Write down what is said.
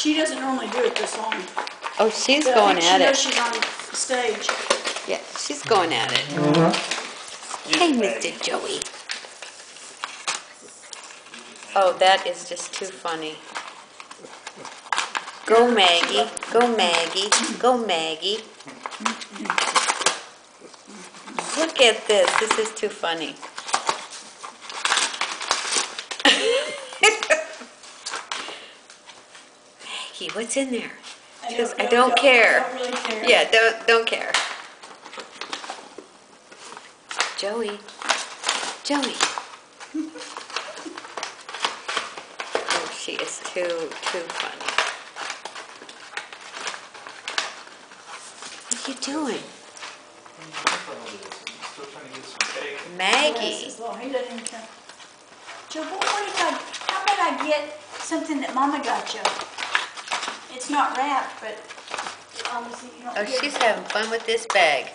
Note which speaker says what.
Speaker 1: She doesn't normally do it this long.
Speaker 2: Oh, she's
Speaker 1: But
Speaker 2: going
Speaker 1: I
Speaker 2: at
Speaker 1: think she
Speaker 2: it.
Speaker 1: knows she's on stage.
Speaker 2: Yeah, she's going at it. Hey, Mr. Joey. Oh, that is just too funny. Go Maggie, go Maggie, go Maggie. Look at this. This is too funny. Maggie, what's in there? She goes, I don't care.
Speaker 1: Don't really care.
Speaker 2: Yeah, don't care. Joey. Joey. Oh, she is too funny. What are you doing?
Speaker 3: Still trying to get some cake.
Speaker 2: Maggie.
Speaker 1: Well, he doesn't even care. Joe, how about I get something that Mama got you? It's not wrapped, but obviously you don't
Speaker 2: Oh,
Speaker 1: get
Speaker 2: she's
Speaker 1: it.
Speaker 2: having fun with this bag.